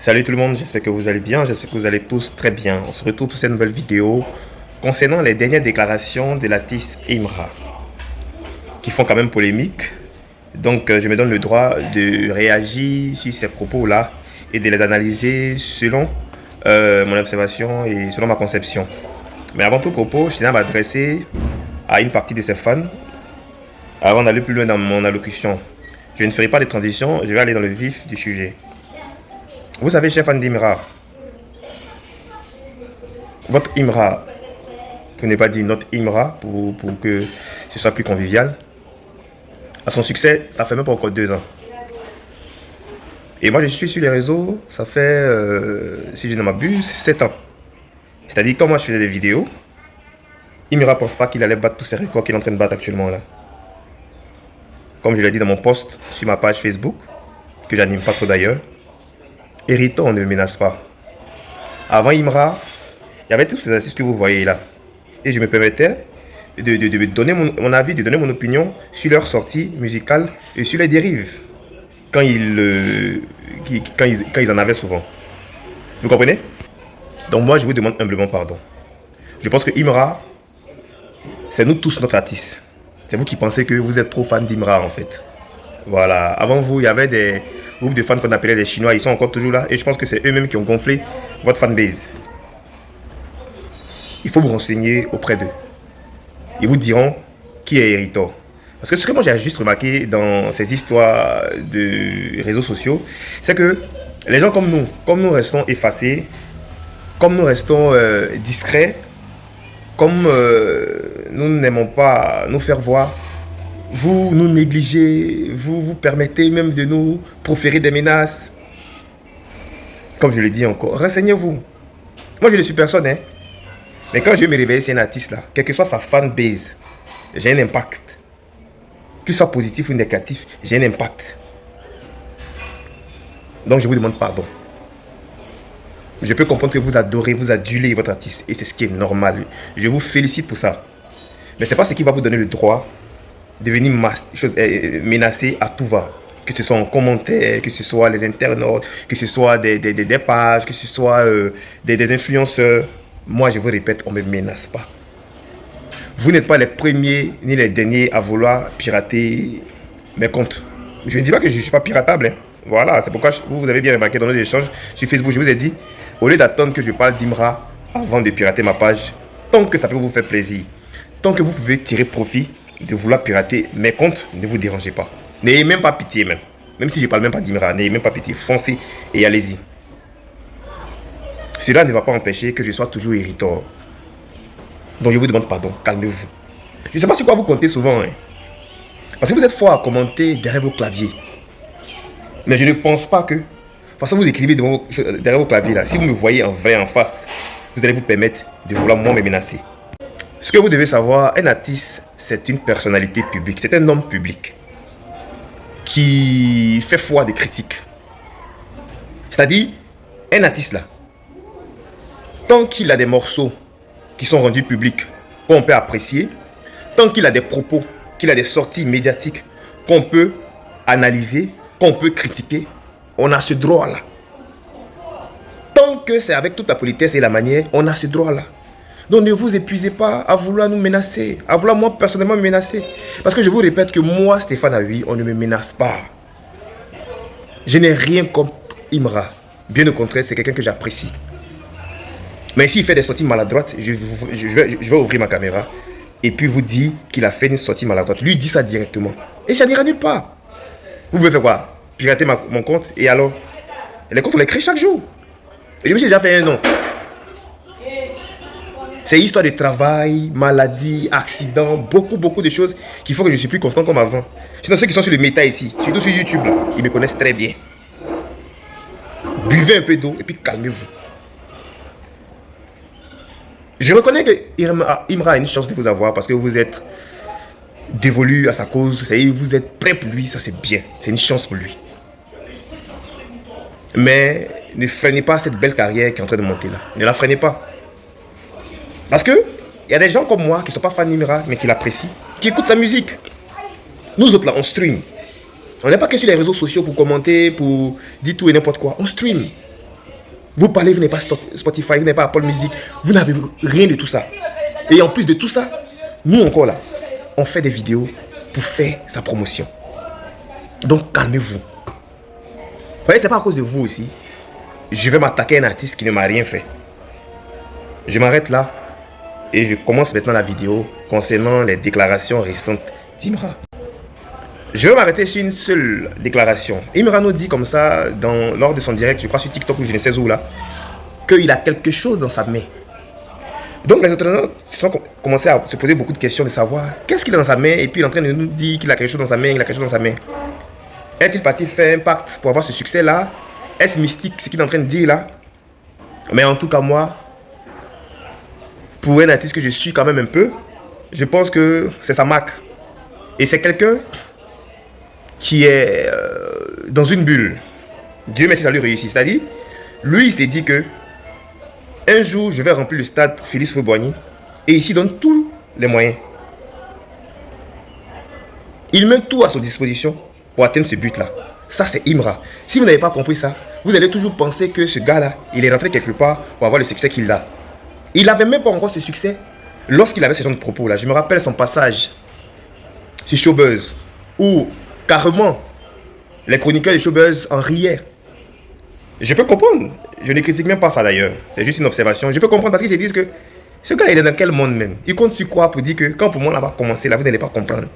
Salut tout le monde, j'espère que vous allez bien, j'espère que vous allez tous très bien. On se retrouve pour cette nouvelle vidéo concernant les dernières déclarations de l'artiste Imra, qui font quand même polémique. Donc je me donne le droit de réagir sur ces propos-là et de les analyser selon mon observation et selon ma conception. Mais avant tout propos, je tiens à m'adresser à une partie de ses fans avant d'aller plus loin dans mon allocution. Je ne ferai pas de transition, je vais aller dans le vif du sujet. Vous savez, chers fans d'Imra, votre Imra, pour ne pas dire notre Imra, pour que ce soit plus convivial, à son succès, ça fait même pas encore 2 ans. Et moi, je suis sur les réseaux, ça fait, si je ne m'abuse, 7 ans. C'est-à-dire, quand moi je faisais des vidéos, Imra ne pense pas qu'il allait battre tous ces records qu'il est en train de battre actuellement là. Comme je l'ai dit dans mon post sur ma page Facebook, que j'anime pas trop d'ailleurs, Hériton, on ne menace pas. Avant Imra, il y avait tous ces astuces que vous voyez là. Et je me permettais de donner mon avis, de donner mon opinion sur leur sortie musicale et sur les dérives. Quand ils en avaient souvent. Vous comprenez? Donc moi, je vous demande humblement pardon. Je pense que Imra, c'est nous tous notre artiste. C'est vous qui pensez que vous êtes trop fan d'Imra en fait. Voilà. Avant vous, il y avait des groupes de fans qu'on appelait les Chinois. Ils sont encore toujours là. Et je pense que c'est eux-mêmes qui ont gonflé votre fanbase. Il faut vous renseigner auprès d'eux. Ils vous diront qui est Hériton. Parce que ce que moi j'ai juste remarqué dans ces histoires de réseaux sociaux, c'est que les gens comme nous restons effacés, comme nous restons discrets, comme nous n'aimons pas nous faire voir, vous nous négligez, vous permettez même de nous proférer des menaces. Comme je le dis encore, renseignez-vous. Moi je ne suis personne, hein. Mais quand je vais me réveiller, c'est un artiste là, quelle que soit sa fanbase, j'ai un impact. Qu'il soit positif ou négatif, j'ai un impact. Donc je vous demande pardon. Je peux comprendre que vous adorez, vous adulez votre artiste. Et c'est ce qui est normal. Je vous félicite pour ça. Mais ce n'est pas ce qui va vous donner le droit de venir menacer à tout va. Que ce soit en commentaire, que ce soit les internautes, que ce soit des pages, que ce soit des influenceurs. Moi, je vous répète, on ne me menace pas. Vous n'êtes pas les premiers ni les derniers à vouloir pirater mes comptes. Je ne dis pas que je ne suis pas piratable. Hein. Voilà, c'est pourquoi vous avez bien remarqué dans nos échanges sur Facebook, je vous ai dit, au lieu d'attendre que je parle d'Imra avant de pirater ma page, tant que ça peut vous faire plaisir, tant que vous pouvez tirer profit de vouloir pirater mes comptes, ne vous dérangez pas. N'ayez même pas pitié même. Même si je ne parle même pas d'Imra, n'ayez même pas pitié. Foncez et allez-y. Cela ne va pas empêcher que je sois toujours irritant. Donc je vous demande pardon, calmez-vous. Je ne sais pas sur quoi vous comptez souvent. Hein. Parce que vous êtes fort à commenter derrière vos claviers. Mais je ne pense pas que... Parce que vous écrivez derrière vos claviers là. Si vous me voyez en vrai, en face, vous allez vous permettre de vouloir moi me menacer. Ce que vous devez savoir, un artiste, c'est une personnalité publique. C'est un homme public. Qui fait foi des critiques. C'est-à-dire, un artiste là, tant qu'il a des morceaux qui sont rendus publics, qu'on peut apprécier, tant qu'il a des propos, qu'il a des sorties médiatiques, qu'on peut analyser, qu'on peut critiquer, on a ce droit-là. Tant que c'est avec toute la politesse et la manière, on a ce droit-là. Donc ne vous épuisez pas à vouloir nous menacer, à vouloir moi personnellement me menacer. Parce que je vous répète que moi, Stéphane Aoui, on ne me menace pas. Je n'ai rien contre Imra. Bien au contraire, c'est quelqu'un que j'apprécie. Mais s'il fait des sorties maladroites, je vais ouvrir ma caméra et puis vous dire qu'il a fait une sortie maladroite. Lui dit ça directement. Et ça n'ira nulle part. Vous pouvez faire quoi? Pirater mon compte et alors? Les comptes, on les crée chaque jour. Et je me suis déjà fait un nom. C'est histoire de travail, maladie, accident, beaucoup de choses qui font que je ne suis plus constant comme avant. Sinon, ceux qui sont sur le méta ici, surtout sur YouTube, là, ils me connaissent très bien. Buvez un peu d'eau et puis calmez-vous. Je reconnais que Imra a une chance de vous avoir parce que vous êtes dévolu à sa cause, vous êtes prêt pour lui, ça c'est bien, c'est une chance pour lui. Mais ne freinez pas cette belle carrière qui est en train de monter là, ne la freinez pas. Parce que il y a des gens comme moi qui ne sont pas fans d'Imra mais qui l'apprécient, qui écoutent sa musique. Nous autres là, on stream. On n'est pas que sur les réseaux sociaux pour commenter, pour dire tout et n'importe quoi, on stream. Vous parlez, vous n'avez pas Spotify, vous n'avez pas Apple Music, vous n'avez rien de tout ça. Et en plus de tout ça, nous encore là, on fait des vidéos pour faire sa promotion. Donc calmez-vous. Vous voyez, c'est pas à cause de vous aussi. Je vais m'attaquer à un artiste qui ne m'a rien fait. Je m'arrête là et je commence maintenant la vidéo concernant les déclarations récentes d'Imra. Je vais m'arrêter sur une seule déclaration. Imra nous dit comme ça, lors de son direct, je crois sur TikTok ou je ne sais où là, qu'il a quelque chose dans sa main. Donc les internautes ont commencé à se poser beaucoup de questions de savoir qu'est-ce qu'il a dans sa main, et puis il est en train de nous dire qu'il a quelque chose dans sa main, il a quelque chose dans sa main. Est-il parti faire un pacte pour avoir ce succès-là? Est-ce mystique ce qu'il est en train de dire là? Mais en tout cas moi, pour un artiste que je suis quand même un peu, je pense que c'est sa marque. Et c'est quelqu'un qui est dans une bulle. Dieu merci, ça lui réussit. C'est-à-dire, lui il s'est dit que un jour je vais remplir le stade Félix Houphouët-Boigny et ici donne tous les moyens. Il met tout à sa disposition pour atteindre ce but-là. Ça c'est Imra. Si vous n'avez pas compris ça, vous allez toujours penser que ce gars-là, il est rentré quelque part pour avoir le succès qu'il a. Il n'avait même pas encore ce succès lorsqu'il avait ce genre de propos-là. Je me rappelle son passage sur Showbuzz, où carrément les chroniqueurs de Showbuzz en riaient. Je peux comprendre. Je ne critique même pas ça d'ailleurs. C'est juste une observation. Je peux comprendre parce qu'ils se disent que ce gars, il est dans quel monde même? Il compte sur quoi pour dire que quand pour moi, là va commencer, là, vous n'allez pas comprendre.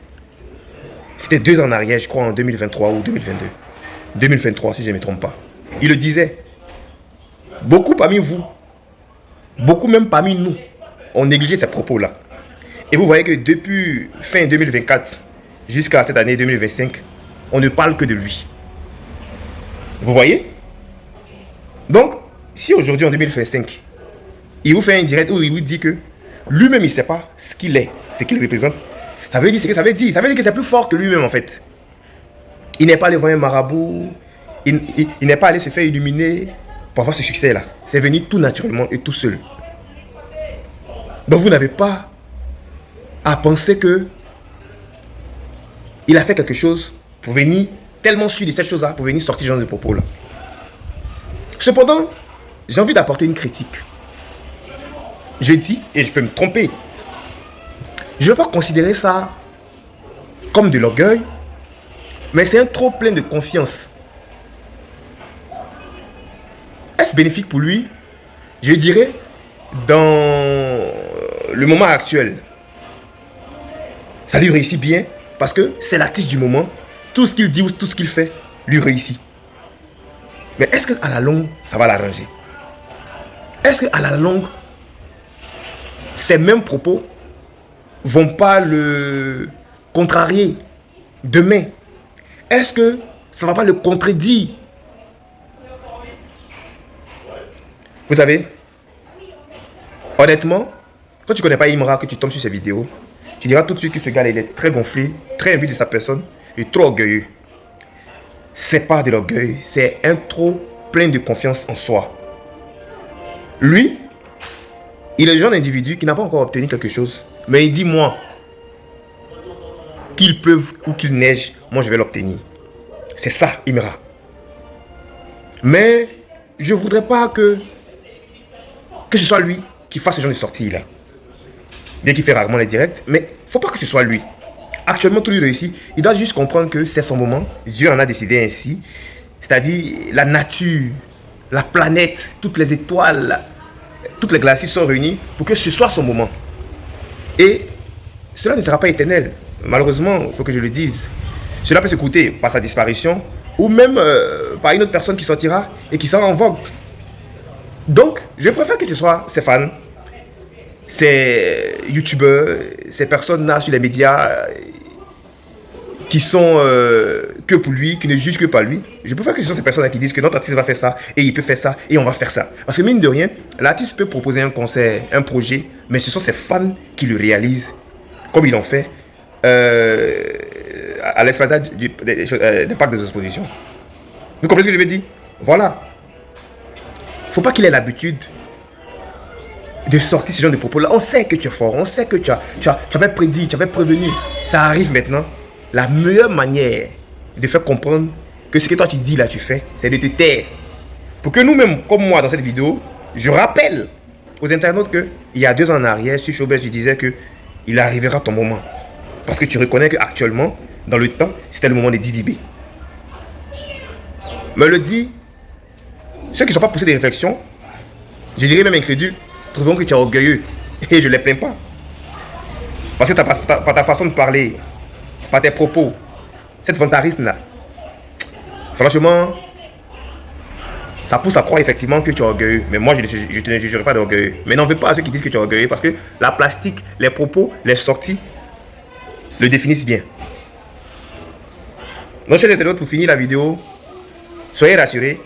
C'était 2 ans en arrière, je crois, en 2023 ou 2022. 2023, si je ne me trompe pas. Il le disait. Beaucoup parmi vous, beaucoup même parmi nous, ont négligé ces propos-là. Et vous voyez que depuis fin 2024 jusqu'à cette année 2025, on ne parle que de lui. Vous voyez? Donc, si aujourd'hui en 2025, il vous fait un direct où il vous dit que lui-même il ne sait pas ce qu'il est, ce qu'il représente, ça veut dire ce que ça veut dire. Ça veut dire que c'est plus fort que lui-même en fait. Il n'est pas allé voir un marabout, il n'est pas allé se faire illuminer pour avoir ce succès-là. C'est venu tout naturellement et tout seul. Donc vous n'avez pas à penser que il a fait quelque chose pour venir tellement sûr de cette chose-là, pour venir sortir ce genre de propos-là. Cependant, j'ai envie d'apporter une critique. Je dis, et je peux me tromper, je ne veux pas considérer ça comme de l'orgueil, mais c'est un trop plein de confiance. Est-ce bénéfique pour lui? Je dirais, dans le moment actuel, ça lui réussit bien parce que c'est l'artiste du moment. Tout ce qu'il dit ou tout ce qu'il fait lui réussit. Mais est-ce qu'à la longue, ça va l'arranger? Est-ce qu'à la longue, ces mêmes propos vont pas le contrarier demain? Est-ce que ça ne va pas le contredire? Vous savez, honnêtement, quand tu ne connais pas Imra, que tu tombes sur ses vidéos, tu diras tout de suite que ce gars-là, il est très gonflé, très imbu de sa personne, et trop orgueilleux. C'est pas de l'orgueil, c'est un trop plein de confiance en soi. Lui, il est le genre d'individu qui n'a pas encore obtenu quelque chose, mais il dit moi, qu'il pleuve ou qu'il neige, moi je vais l'obtenir. C'est ça, Imra. Mais je ne voudrais pas que ce soit lui qui fasse ce genre de sortie là. Bien qu'il fait rarement les directs, mais il ne faut pas que ce soit lui. Actuellement, tout lui réussit. Il doit juste comprendre que c'est son moment. Dieu en a décidé ainsi. C'est-à-dire, la nature, la planète, toutes les étoiles, toutes les galaxies sont réunies pour que ce soit son moment. Et cela ne sera pas éternel. Malheureusement, il faut que je le dise. Cela peut se coûter par sa disparition ou même par une autre personne qui sortira et qui sera en vogue. Donc, je préfère que ce soit ses fans, ces youtubeurs, ces personnes-là sur les médias qui sont que pour lui, qui ne jugent que par lui. Je préfère que ce soit ces personnes-là qui disent que notre artiste va faire ça, et il peut faire ça, et on va faire ça. Parce que mine de rien, l'artiste peut proposer un concert, un projet, mais ce sont ses fans qui le réalisent, comme ils l'ont fait à l'esplanade des parcs des expositions. Vous comprenez ce que je veux dire? Voilà. Faut pas qu'il ait l'habitude de sortir ce genre de propos-là. On sait que tu es fort, on sait que tu avais prédit, tu avais prévenu. Ça arrive maintenant. La meilleure manière de faire comprendre que ce que toi tu dis là, tu fais, c'est de te taire. Pour que nous-mêmes, comme moi dans cette vidéo, je rappelle aux internautes que il y a 2 ans en arrière, sur Showbiz, je disais que il arrivera ton moment. Parce que tu reconnais qu'actuellement, dans le temps, c'était le moment de Didi B. Me le dit, ceux qui ne sont pas poussés des réflexions, je dirais même incrédules, trouveront que tu es orgueilleux. Et je ne les plains pas. Parce que par ta façon de parler, par tes propos, cette fantarisme-là, franchement, ça pousse à croire effectivement que tu es orgueilleux. Mais moi, je ne jugerai pas d'orgueilleux. Mais n'en veux pas à ceux qui disent que tu es orgueilleux parce que la plastique, les propos, les sorties le définissent bien. Donc, chers internautes, pour finir la vidéo, soyez rassurés.